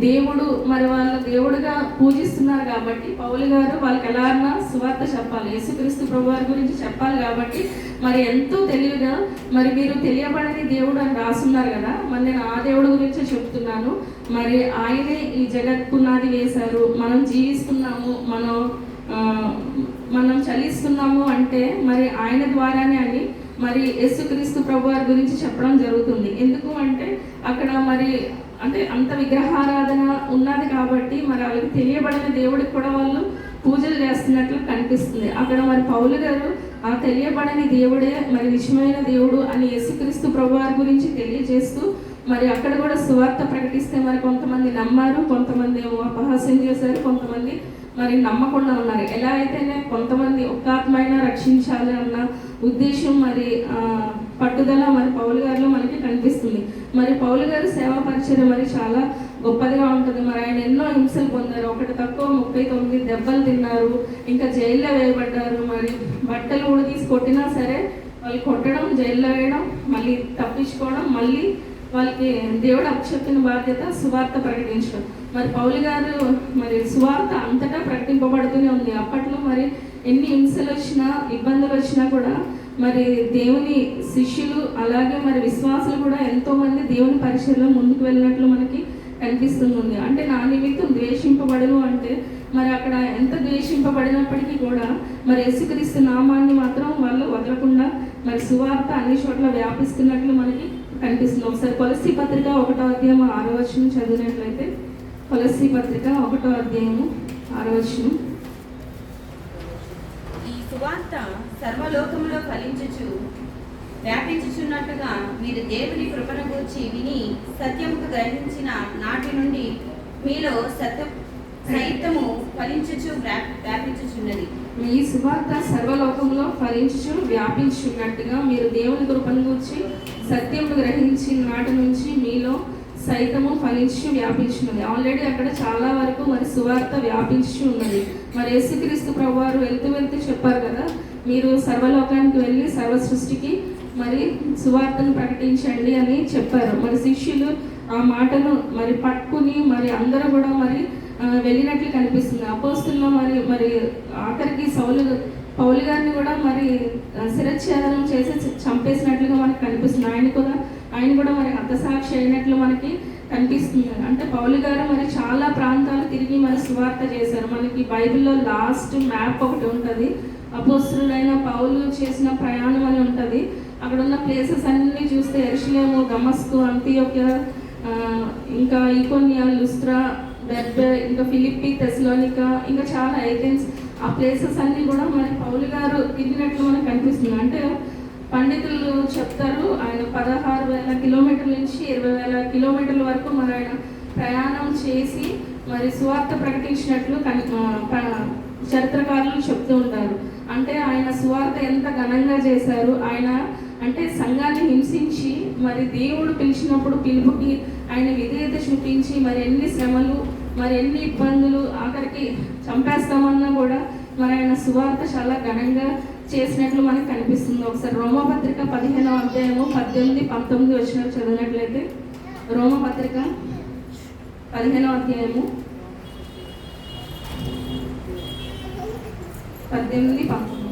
దేవుడు మరి వాళ్ళ దేవుడుగా పూజిస్తున్నారు కాబట్టి పౌలు గారు వాళ్ళకి ఎలా అన్నా సువార్త చెప్పాలి, యేసుక్రీస్తు ప్రభువారి గురించి చెప్పాలి కాబట్టి మరి ఎంతో తెలివిగా మరి మీరు తెలియబడని దేవుడు అని రాస్తున్నారు కదా, మరి నేను ఆ దేవుడు గురించే చెప్తున్నాను. మరి ఆయనే ఈ జగత్ పునాది వేశారు, మనం జీవిస్తున్నాము, మనం చలిస్తున్నాము అంటే మరి ఆయన ద్వారానే అని మరి యేసుక్రీస్తు ప్రభువారి గురించి చెప్పడం జరుగుతుంది. ఎందుకు అంటే అక్కడ మరి అంటే అంత విగ్రహారాధన ఉన్నది కాబట్టి మరి వాళ్ళకి తెలియబడిన దేవుడికి కూడా వాళ్ళు పూజలు చేస్తున్నట్లు కనిపిస్తుంది. అక్కడ మరి పౌలు గారు ఆ తెలియబడని దేవుడే మరి నిజమైన దేవుడు అని యేసుక్రీస్తు ప్రభువారి గురించి తెలియజేస్తూ మరి అక్కడ కూడా సువార్త ప్రకటిస్తే మరి కొంతమంది నమ్మారు, కొంతమంది అపహాస్యం చేశారు, కొంతమంది మరి నమ్మకుండా ఉన్నారు. ఎలా అయితేనే కొంతమంది ఒక్క ఆత్మైనా రక్షించాలి అన్న ఉద్దేశం మరి పట్టుదల మరి పౌలు గారిలో మనకి కనిపిస్తుంది. మరి పౌలు గారు సేవా పరిచయం మరి చాలా గొప్పదిగా ఉంటుంది. మరి ఆయన ఎన్నో హింసలు పొందారు, ఒకటి తక్కువ 39 దెబ్బలు తిన్నారు, ఇంకా జైల్లో వేయబడ్డారు. మరి బట్టలు కూడా తీసి కొట్టినా సరే వాళ్ళు కొట్టడం, జైల్లో వేయడం, మళ్ళీ తప్పించుకోవడం, మళ్ళీ వాళ్ళకి దేవుడు అప్పచెప్పిన బాధ్యత సువార్త ప్రకటించడం. మరి పౌలు గారు మరి సువార్త అంతటా ప్రకటింపబడుతూనే ఉంది. అప్పట్లో మరి ఎన్ని హింసలు వచ్చినా, ఇబ్బందులు వచ్చినా కూడా మరి దేవుని శిష్యులు అలాగే మరి విశ్వాసులు కూడా ఎంతోమంది దేవుని పరిచయంలో ముందుకు వెళ్ళినట్లు మనకి కనిపిస్తుంది. అంటే నా నిమిత్తం ద్వేషింపబడను అంటే మరి అక్కడ ఎంత ద్వేషింపబడినప్పటికీ కూడా మరి యేసుక్రీస్తు నామాన్ని మాత్రం వాళ్ళు వదలకుండా మరి సువార్త అన్ని చోట్ల వ్యాపిస్తున్నట్లు మనకి కనిపిస్తుంది. ఒకసారి కొలస్సీ పత్రిక 1వ అధ్యాయం 6వ వచనం చదివినట్లయితే, కొలస్సీ పత్రిక 1వ అధ్యాయము 6వ వచనం. ఈ సువార్త సర్వలోకములో ఫలించుచు వ్యాపించుచున్నట్టుగా మీరు దేవుని కృపను గూర్చి విని సత్యముకు గ్రహించిన నాటి నుండి మీలో సైతము ఫలించుచు వ్యాపించుచున్నది. ఈ సువార్త సర్వలోకంలో ఫలించుచు వ్యాపించున్నట్టుగా మీరు దేవుని కృపను గూర్చి సత్యము గ్రహించిన నాటి నుంచి మీలో సైతము ఫలించు వ్యాపించున్నది. ఆల్రెడీ అక్కడ చాలా వరకు మరి సువార్త వ్యాపించు ఉన్నది. మరి యేసుక్రీస్తు ప్రభువారు వెళ్తూ చెప్పారు కదా, మీరు సర్వలోకానికి వెళ్ళి సర్వ సృష్టికి మరి సువార్తను ప్రకటించండి అని చెప్పారు. మరి శిష్యులు ఆ మాటను మరి పట్టుకుని మరి అందరూ కూడా మరి వెళ్ళినట్లు కనిపిస్తుంది. అపోస్తుల్లో మరి ఆఖరికి పౌలు గారిని కూడా మరి శిరచ్ఛేదనం చేసి చంపేసినట్లుగా మనకు కనిపిస్తుంది. ఆయన కూడా మరి హతసాక్షి అయినట్లు మనకి కనిపిస్తుంది. అంటే పౌలు గారు మరి చాలా ప్రాంతాలు తిరిగి మరి సువార్త చేశారు. మనకి బైబిల్లో లాస్ట్ మ్యాప్ ఒకటి ఉంటుంది, అపోస్తులైన పౌలు చేసిన ప్రయాణం అని ఉంటుంది. అక్కడ ఉన్న ప్లేసెస్ అన్నీ చూస్తే యెరూషలేము, దమస్కు, అంతియోక్య, ఇంకా ఈకోనియా, లుస్త్రా, దెర్బే, ఇంకా ఫిలిప్పి, తెస్సలోనికా, ఇంకా చాలా ఏథెన్స్, ఆ ప్లేసెస్ అన్నీ కూడా మరి పౌలు గారు తిరిగినట్లు మనకు కనిపిస్తుంది. అంటే పండితులు చెప్తారు ఆయన 16,000 కిలోమీటర్ల నుంచి 20,000 కిలోమీటర్ల వరకు మరి ఆయన ప్రయాణం చేసి మరి సువార్త ప్రకటించినట్లు చరిత్రకారులు చెప్తూ ఉంటారు. అంటే ఆయన సువార్త ఎంత ఘనంగా చేశారు. ఆయన అంటే సంఘాన్ని హింసించి మరి దేవుడు పిలిచినప్పుడు పిలుపుకి ఆయన విధేయత చూపించి మరి ఎన్ని శ్రమలు, మరి ఎన్ని ఇబ్బందులు, ఆఖరికి చంపేస్తామన్నా కూడా మరి ఆయన సువార్త చాలా ఘనంగా చేసినట్లు మనకు కనిపిస్తుంది. ఒకసారి రోమపత్రిక 15వ అధ్యాయము 18-19 వచనాలు చదివినట్లయితే, రోమపత్రిక 15వ అధ్యాయము 18-19.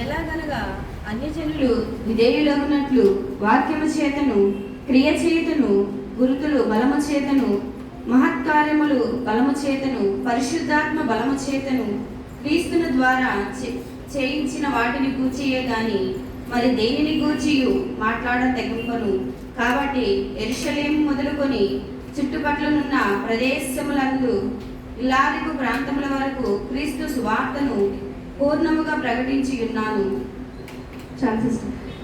ఎలాగనగా అన్యజనులు విధేయులగునట్లు వాక్యము చేతను క్రియ చేతును, గురుతులు బలము చేతను, మహత్కార్యములు బలము చేతను, పరిశుద్ధాత్మ బలము చేతను, క్రీస్తుని ద్వారా చేయించిన వాటిని గూర్చియే గాని మరి దేనిని గూర్చియు మాట్లాడ తెగింపను. కాబట్టి యెరూషలేము మొదలుకొని చుట్టుపట్లనున్న ప్రదేశములందు ఇలారికు ప్రాంతముల వరకు క్రీస్తు సువార్తను పూర్ణముగా ప్రకటించి ఉన్నాను.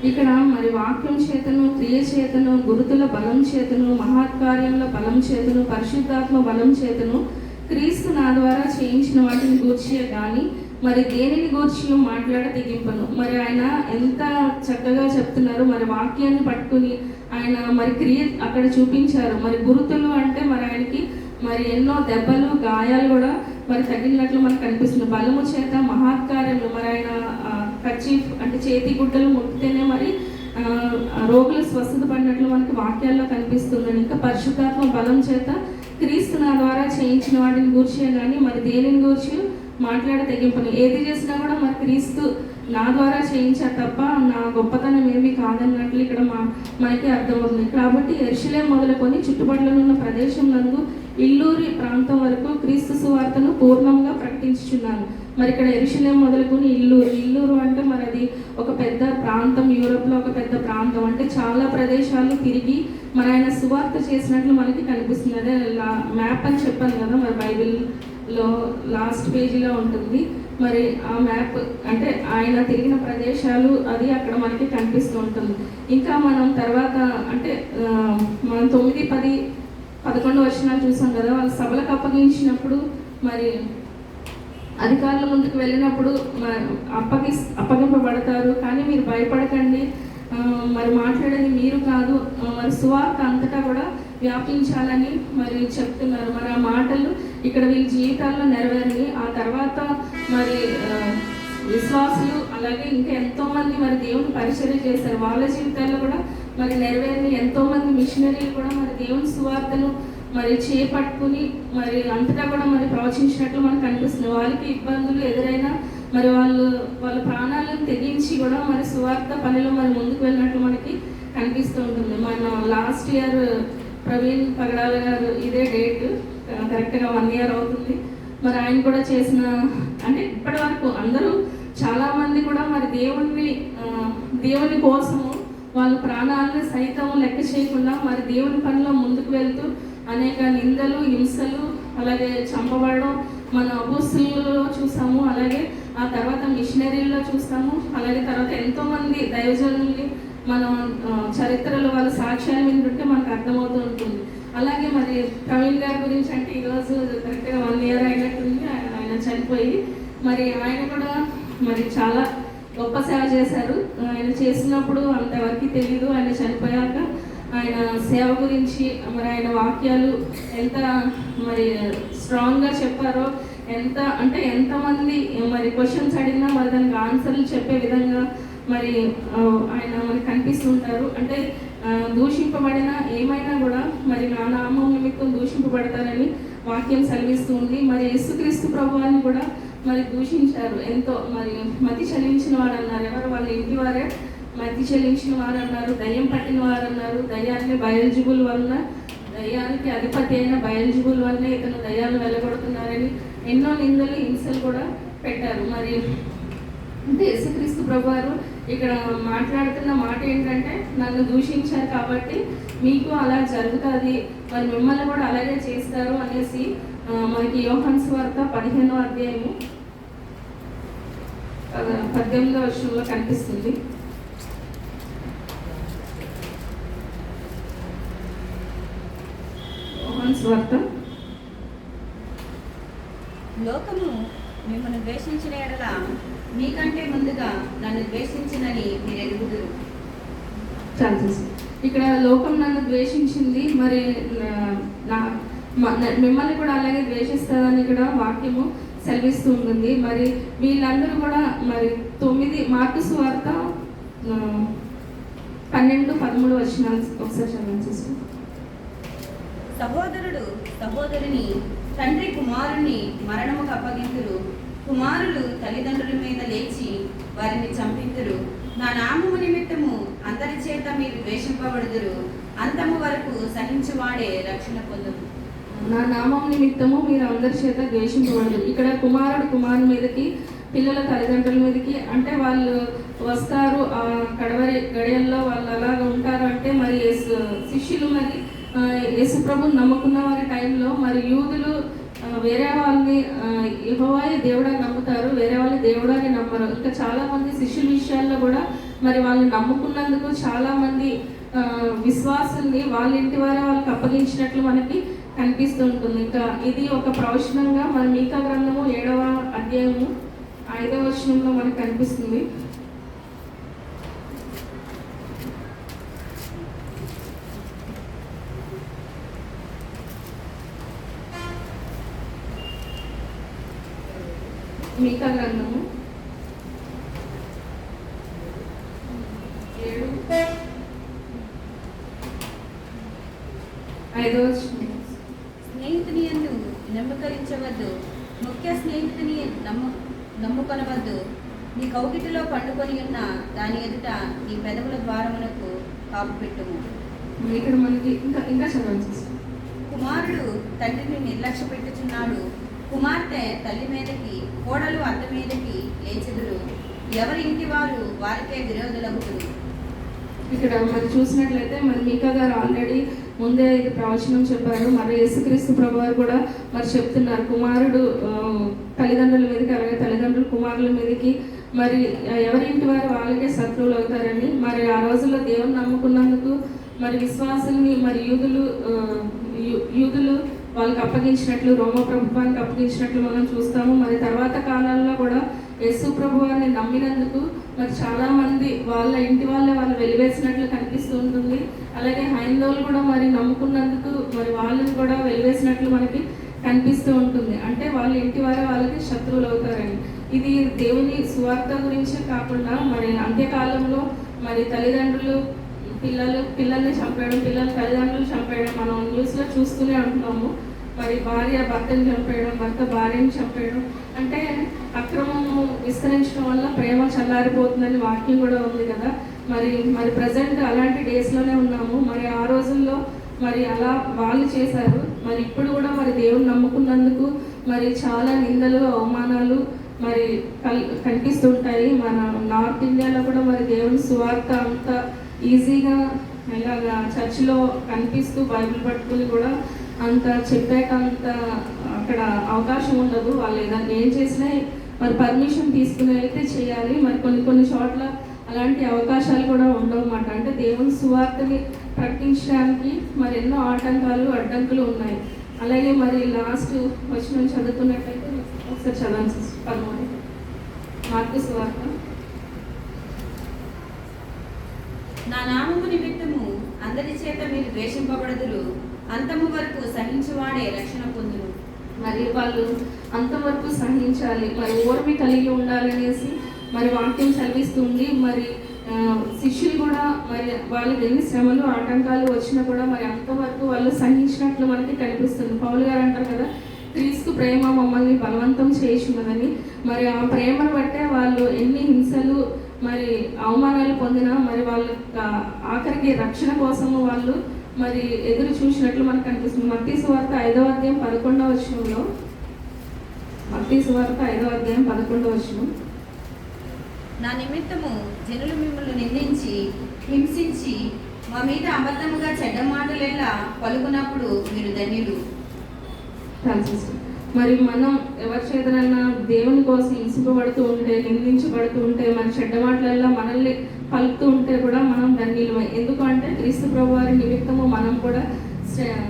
ఇక్కడ మరి వాక్యం చేతను, క్రియ చేతను, గురుతుల బలం చేతను, మహత్కార్యముల బలం చేతను, పరిశుద్ధాత్మ బలం చేతను, క్రీస్తు నా ద్వారా చేయించిన వాటిని గూర్చియే కానీ మరి దేనిని గూర్చి మాట్లాడ తెగింపను. మరి ఆయన ఎంత చక్కగా చెప్తున్నారు. మరి వాక్యాన్ని పట్టుకుని ఆయన మరి క్రియ అక్కడ చూపించారు. మరి గురుతులు అంటే మరి ఆయనకి మరి ఎన్నో దెబ్బలు, గాయాలు కూడా మరి తగిలినట్లు మనకు కనిపిస్తుంది. బలము చేత మహత్కార్యములు మరి ఆయన కర్చీఫ్ అంటే చేతి గుడ్డలు ముట్టితేనే మరి రోగులు స్వస్థత పడినట్లు మనకి వాక్యాల్లో కనిపిస్తుంది. ఇంకా పరిశుద్ధాత్మ బలం చేత క్రీస్తు నా ద్వారా చేయించిన వాటిని గూర్చే కానీ మరి దేనిని గూర్చి మాట్లాడ తెగింపను. ఏది చేసినా కూడా మరి క్రీస్తు నా ద్వారా చేయించారు తప్ప నా గొప్పతనం ఏమీ కాదన్నట్లు ఇక్కడ మనకి అర్థమవుతుంది. కాబట్టి యెరూషలేము మొదలుకొని చుట్టుపక్కల ఉన్న ప్రదేశం నందు ఇల్లూరి ప్రాంతం వరకు క్రీస్తు సువార్తను పూర్ణంగా ప్రకటించుచున్నాను. మరి ఇక్కడ యెరూషలేము మొదలుకొని ఇల్లూరు అంటే మరి అది ఒక పెద్ద ప్రాంతం, యూరోప్లో ఒక పెద్ద ప్రాంతం. అంటే చాలా ప్రదేశాలు తిరిగి మరి ఆయన సువార్త చేసినట్లు మనకి కనిపిస్తుంది. అదే మ్యాప్ అని చెప్పాను కదా, మరి బైబిల్లో లాస్ట్ పేజీలో ఉంటుంది. మరి ఆ మ్యాప్ అంటే ఆయన తిరిగిన ప్రదేశాలు అది అక్కడ మనకి కనిపిస్తూ ఉంటుంది. ఇంకా మనం తర్వాత అంటే మనం 9, 10, 11 వచనాలు చూసాం కదా. వాళ్ళు సభలకు అప్పగించినప్పుడు మరి అధికారుల ముందుకు వెళ్ళినప్పుడు అప్పగింపబడతారు. కానీ మీరు భయపడకండి, మరి మాట్లాడేది మీరు కాదు, మరి సువార్త అంతటా కూడా వ్యాపించాలని మరి చెప్తున్నారు. మరి ఆ మాటలు ఇక్కడ వీళ్ళ జీవితాల్లో నెరవేరి ఆ తర్వాత మరి విశ్వాసులు అలాగే ఇంకా ఎంతోమంది మరి దేవుని పరిచర్య చేశారు. వాళ్ళ జీవితాల్లో కూడా మరి నెరవేరిన ఎంతోమంది మిషనరీలు కూడా మరి దేవుని సువార్తను మరి చేపట్టుకుని మరి అంతటా కూడా మరి ప్రవచించినట్లు మనకు కనిపిస్తుంది. వాళ్ళకి ఇబ్బందులు ఎదురైనా మరి వాళ్ళ ప్రాణాలను తెగించి కూడా మరి సువార్త పనిలో మరి ముందుకు వెళ్ళినట్లు మనకి కనిపిస్తూ ఉంటుంది. మన లాస్ట్ ఇయర్ ప్రవీణ్ పగడాల గారు ఇదే డేట్ కరెక్ట్గా 1 year అవుతుంది. మరి ఆయన కూడా చేసిన అంటే ఇప్పటి వరకు అందరూ చాలామంది కూడా మరి దేవుని కోసము వాళ్ళ ప్రాణాలను సైతం లెక్క చేయకుండా మరి దేవుని పనిలో ముందుకు వెళ్తూ అనేక నిందలు, హింసలు, అలాగే చంపబడడం మన అపోస్తులలో చూసాము. అలాగే ఆ తర్వాత మిషనరీల్లో చూస్తాము. అలాగే తర్వాత ఎంతోమంది దైవజనుల్ని మనం చరిత్రలో వాళ్ళ సాక్ష్యాలు వింటుంటే మనకు అర్థమవుతూ ఉంటుంది. అలాగే మరి ప్రవీణ్ గారి గురించి అంటే ఈరోజు కరెక్ట్గా 1 year అయినట్టుంది ఆయన చనిపోయి. మరి ఆయన కూడా మరి చాలా గొప్ప సేవ చేశారు. ఆయన చేసినప్పుడు అంతవరకు తెలీదు. ఆయన చనిపోయాక ఆయన సేవ గురించి మరి ఆయన వాక్యాలు ఎంత మరి స్ట్రాంగ్గా చెప్పారో, ఎంతమంది మరి క్వశ్చన్స్ అడిగినా మరి దానికి ఆన్సర్లు చెప్పే విధంగా మరి ఆయన మనకి కనిపిస్తుంటారు. అంటే దూషింపబడిన ఏమైనా కూడా మరి నా నామం నిమిత్తం దూషింపబడతారని వాక్యం సెలవిస్తుంది. మరి యేసుక్రీస్తు ప్రభువాన్ని కూడా మరి దూషించారు. ఎంతో మరి మతి చెల్లించిన వారు అన్నారు. ఎవరు? వాళ్ళ ఇంటి వారే మతి చెల్లించిన వారు అన్నారు, దయ్యం పట్టిన వారు అన్నారు. దయ్యాన్ని బయల్జుబుల్ వలన, దయ్యానికి అధిపతి అయిన బయల్జుబుల్ వలన ఇతను దయ్యాలు వెళ్ళగొడుతున్నారని ఎన్నో నిందలు, హింసలు కూడా పెట్టారు. మరి యేసుక్రీస్తు ప్రభువారు ఇక్కడ మాట్లాడుతున్న మాట ఏంటంటే, నన్ను దూషించారు కాబట్టి మీకు అలా జరుగుతుంది, మరి మిమ్మల్ని కూడా అలాగే చేస్తారు అనేసి మనకి యోహాను సువార్త 15వ అధ్యాయము 18వ వచనంలో కనిపిస్తుంది. యోహాను సువార్త. లోకము మిమ్మల్ని ద్వేషించిన ఎడల మీకంటే ముందుగా నన్ను ద్వేషించినని మీరు ఎరుగుదురు. ఇక్కడ లోకం నన్ను ద్వేషించింది, మరి మిమ్మల్ని కూడా అలాగే ద్వేషిస్తుందని ఇక్కడ వాక్యము సెలవిస్తూ ఉంటుంది. మరి వీళ్ళందరూ కూడా మరి 9 మార్కు సువార్త 12, 13 వచనాలు ఒకసారి చదివించేసి. సహోదరుడు సహోదరుని, తండ్రి కుమారుని మరణముకు అప్పగింతురు. కుమారులు తల్లిదండ్రుల మీద లేచి వారిని చంపింతురు. నా నామము నిమిత్తము అందరి చేత మీరు ద్వేషింపబడుదురు. అంతము వరకు సహించువాడే రక్షణ పొందును. నా నామం నిమిత్తము మీరు అందరి చేత ద్వేషింపబడదు. ఇక్కడ కుమారుడు కుమారుని మీదకి, పిల్లల తల్లిదండ్రుల మీదకి, అంటే వాళ్ళు వస్తారు ఆ కడవరి గడియల్లో వాళ్ళు అలాగ ఉంటారు. అంటే మరి శిష్యులు మరి యేసుప్రభుని నమ్ముకున్న వారి టైంలో మరి యూదులు వేరే వాళ్ళని యెహోవాయే దేవుడని నమ్ముతారు, వేరే వాళ్ళు దేవుడని నమ్మరు. ఇంకా చాలామంది శిష్యుల విషయాల్లో కూడా మరి వాళ్ళని నమ్ముకున్నందుకు చాలామంది విశ్వాసుల్ని వాళ్ళ ఇంటి వారే వాళ్ళకి అప్పగించినట్లు మనకి కనిపిస్తూ ఉంటుంది. ఇంకా ఇది ఒక ప్రవచనంగా మన మీకా గ్రంథము 7వ అధ్యాయము 5వ వచనంలో మనకు కనిపిస్తుంది. మీకా గ్రంథము 7:5 స్నేహితుని యందు నమ్మకరించవద్దు, ముఖ్య స్నేహితుని నమ్ముకొనవద్దు. నీ కౌగిటిలో పండుకొని ఉన్న దాని ఎదుట నీ పెదవుల ద్వారమునకు కాపు పెట్టుము. ఇక్కడ మనకి ఇంకా చదవాలి. కుమారుడు తండ్రిని నిర్లక్ష్య పెట్టుచున్నాడు, కుమార్తె తల్లి మీదకి, కోడలు అత్త మీదకి లేచెదురు, ఎవరి ఇంటి వారు వారికే విరోధులవుతురు. ఇక్కడ మరి చూసినట్లయితే మరి మీకా గారు ఆల్రెడీ ముందే ఇది ప్రవచనం చెప్పారు. మరి యేసుక్రీస్తు ప్రభువారు కూడా మరి చెప్తున్నారు, కుమారుడు తల్లిదండ్రుల మీదకి, అలాగే తల్లిదండ్రులు కుమారుల మీదకి, మరి ఎవరి ఇంటి వారు వాళ్ళకే శత్రువులు అవుతారని. మరి ఆ రోజుల్లో దేవుని నమ్ముకున్నందుకు మరి విశ్వాసుల్ని మరి యూదులు వాళ్ళకి అప్పగించినట్లు, రోమ ప్రభుత్వానికి అప్పగించినట్లు మనం చూస్తాము. మరి తర్వాత కాలాల్లో కూడా యేసు ప్రభువారిని నమ్మినందుకు మరి చాలామంది వాళ్ళ ఇంటి వాళ్ళే వాళ్ళు వెలివేసినట్లు కనిపిస్తూ ఉంటుంది. అలాగే హైందవులు కూడా మరి నమ్ముకున్నందుకు మరి వాళ్ళని కూడా వెలివేసినట్లు మనకి కనిపిస్తూ ఉంటుంది. అంటే వాళ్ళ ఇంటి వారే వాళ్ళకి శత్రువులు అవుతారని. ఇది దేవుని సువార్త గురించే కాకుండా మరి అంత్యకాలంలో మరి తల్లిదండ్రులు పిల్లల్ని చంపేయడం, పిల్లలు తల్లిదండ్రులు చంపేయడం మనం న్యూస్లో చూస్తూనే ఉంటున్నాము. మరి భార్య భర్తను చంపేయడం, భర్త భార్యను చంపేయడం, అంటే అక్రమము విస్తరించడం వల్ల ప్రేమ చల్లారిపోతుందని వాక్యం కూడా ఉంది కదా. మరి ప్రజెంట్ అలాంటి డేస్లోనే ఉన్నాము. మరి ఆ రోజుల్లో మరి అలా వాళ్ళు చేశారు. మరి ఇప్పుడు కూడా మరి దేవుని నమ్ముకున్నందుకు మరి చాలా నిందలు, అవమానాలు మరి కనిపిస్తుంటాయి. మన నార్త్ ఇండియాలో కూడా మరి దేవుని సువార్త అంత ఈజీగా ఇలాగా చర్చిలో కనిపిస్తూ బైబిల్ పట్టుకుని కూడా అంత చెప్పాక అంత అక్కడ అవకాశం ఉండదు. వాళ్ళు ఏదైనా ఏం చేసినా మరి పర్మిషన్ తీసుకుని అయితే చేయాలి. మరి కొన్ని చోట్ల అలాంటి అవకాశాలు కూడా ఉండవు అన్నమాట. అంటే దేవుని సువార్తని ప్రకటించడానికి మరి ఎన్నో ఆటంకాలు, అడ్డంకులు ఉన్నాయి. అలాగే మరి లాస్ట్ వచ్చిన చదువుతున్నట్టయితే ఒకసారి చదవండి సిస్టర్. 13 మార్కు సువార్త. నా నామము నిమిత్తము అందరి చేత మీరు ద్వేషింపబడదురు, అంతము వరకు సహించువాడే రక్షణ పొందును. మరి వాళ్ళు అంతవరకు సహించాలి, మరి ఓర్మి కలిగి ఉండాలనేసి మరి వాక్యం చదివిస్తుంది. మరి శిష్యులు కూడా మరి వాళ్ళకి ఎన్ని శ్రమలు, ఆటంకాలు వచ్చినా కూడా మరి అంతవరకు వాళ్ళు సహించినట్లు మనకి కనిపిస్తుంది. పౌలు గారు అంటారు కదా, క్రీస్తు ప్రేమ మమ్మల్ని బలవంతం చేసినదని. మరి ఆ ప్రేమను బట్టే వాళ్ళు ఎన్ని హింసలు మరి అవమానాలు పొందినా మరి వాళ్ళు ఆఖరికి రక్షణ కోసము వాళ్ళు మరి ఎదురు చూసినట్లు మనకు కనిపిస్తుంది. మత్తయి సువార్త 5వ అధ్యాయం 11వ వచనంలో, మత్తయి సువార్త 5వ అధ్యాయం 11వ వచనం. నా నిమిత్తము జనులు మిమ్మల్ని నిందించి హింసించి మా మీద అబద్ధముగా చెడ్డ మాటలెల్లా పలుకున్నప్పుడు మీరు ధన్యులు. మరి మనం ఎవరి చేతనన్నా దేవుని కోసం హింసింపబడుతూ ఉంటే, నిందించబడుతూ ఉంటే, మరి చెడ్డ మాటలల్లా మనల్ని పలుకుతూ ఉంటే కూడా మనం ధన్యులమే. ఎందుకంటే క్రీస్తు ప్రభువారి నిమిత్తము మనం కూడా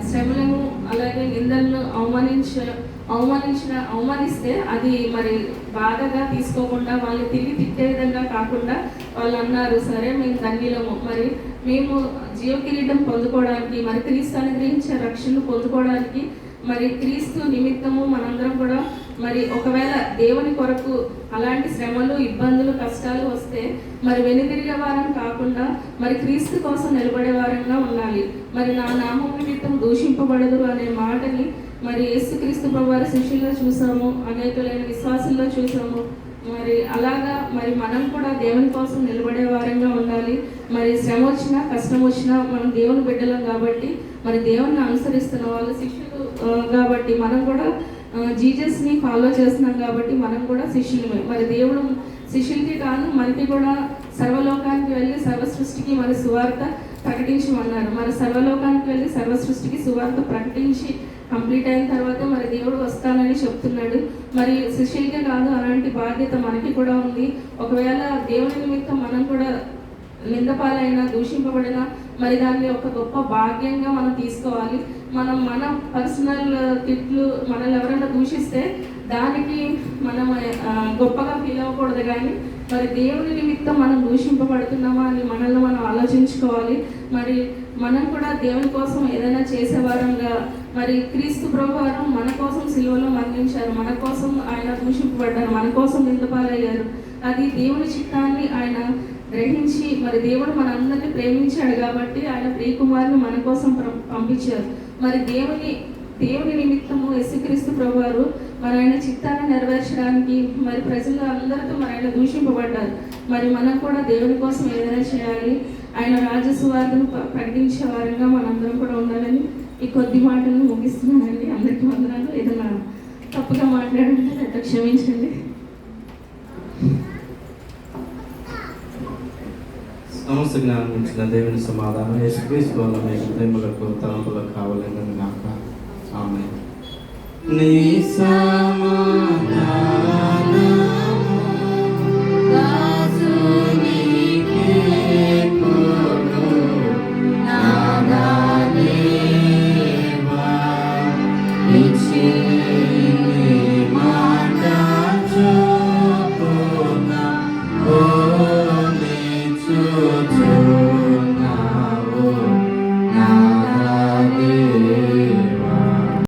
శ్రమలను అలాగే నిందలను అవమానిస్తే అది మరి బాధగా తీసుకోకుండా వాళ్ళని తిరిగి తిట్టే విధంగా కాకుండా వాళ్ళు అన్నారు, సరే మేము ధన్యులము, మరి మేము జీవ కిరీటం పొందుకోవడానికి, మరి క్రీస్తు అనుగ్రహించే రక్షణ పొందుకోవడానికి మరి క్రీస్తు నిమిత్తము మనందరం కూడా మరి ఒకవేళ దేవుని కొరకు అలాంటి శ్రమలు, ఇబ్బందులు, కష్టాలు వస్తే మరి వెనుదిరిగే వారం కాకుండా మరి క్రీస్తు కోసం నిలబడే వారంగా ఉండాలి. మరి నా నామం నిమిత్తం దూషింపబడదు అనే మాటని మరి యేసుక్రీస్తు ప్రభువారి శిష్యుల్లో చూసాము, అనేకులైన విశ్వాసుల్లో చూసాము. మరి అలాగా మరి మనం కూడా దేవుని కోసం నిలబడే వారంగా ఉండాలి. మరి శ్రమ వచ్చినా కష్టం వచ్చినా మనం దేవుని బిడ్డలం కాబట్టి మరి దేవుని అనుసరిస్తున్న వాళ్ళు శిష్యులు కాబట్టి మనం కూడా జీజస్ని ఫాలో చేస్తున్నాం కాబట్టి మనం కూడా శిష్యులమే. మరి దేవుడు శిష్యులకి కాదు మనకి కూడా సర్వలోకానికి వెళ్ళి సర్వ సృష్టికి మరి సువార్త ప్రకటించమన్నారు. మరి సర్వలోకానికి వెళ్ళి సర్వ సృష్టికి సువార్త ప్రకటించి కంప్లీట్ అయిన తర్వాత మరి దేవుడు వస్తానని చెప్తున్నాడు. మరి శిష్యులకే కాదు అలాంటి బాధ్యత మనకి కూడా ఉంది. ఒకవేళ దేవుని నిమిత్తం మనం కూడా నిందపాలైనా దూషింపబడినా మరి దాన్ని ఒక గొప్ప భాగ్యంగా మనం తీసుకోవాలి. మన పర్సనల్ తిట్లు మనల్ని ఎవరైనా దూషిస్తే దానికి మనం గొప్పగా ఫీల్ అవ్వకూడదు. కానీ మరి దేవుని నిమిత్తం మనం దూషింపబడుతున్నామా అని మనల్ని మనం ఆలోచించుకోవాలి. మరి మనం కూడా దేవుని కోసం ఏదైనా చేసేవారంగా మరి క్రీస్తు ప్రభువారు మన కోసం సిలువలో మరణించారు, మన కోసం ఆయన దూషింపబడ్డారు, మన కోసం నిందపాలయ్యారు. అది దేవుని చిత్తాన్ని ఆయన గ్రహించి మరి దేవుడు మన అందరినీ ప్రేమించాడు కాబట్టి ఆయన ప్రియకుమారుని మన కోసం పంపించారు. మరి దేవుని నిమిత్తము యేసుక్రీస్తు ప్రభువారు మరి ఆయన చిత్తాన్ని నెరవేర్చడానికి మరి ప్రజలు అందరితో మరి ఆయన దూషింపబడ్డారు. మరి మనం కూడా దేవుని కోసం ఏదైనా చేయాలి, ఆయన రాజసువార్తను ప్రకటించే వారంగా మనందరం కూడా ఉండాలని ఈ కొద్ది మాటలను ముగిస్తున్నానండి. అందరికీ వందనాలు. ఏదైనా తప్పుగా మాట్లాడంటే క్షమించండి. సమస్త జ్ఞానం ఇచ్చిన దేవుని సమాధానం యేసుక్రీస్తు వల్ల మీ హృదయములకు తలంపులకు కావాలని గాక. ఆమేన్. నీ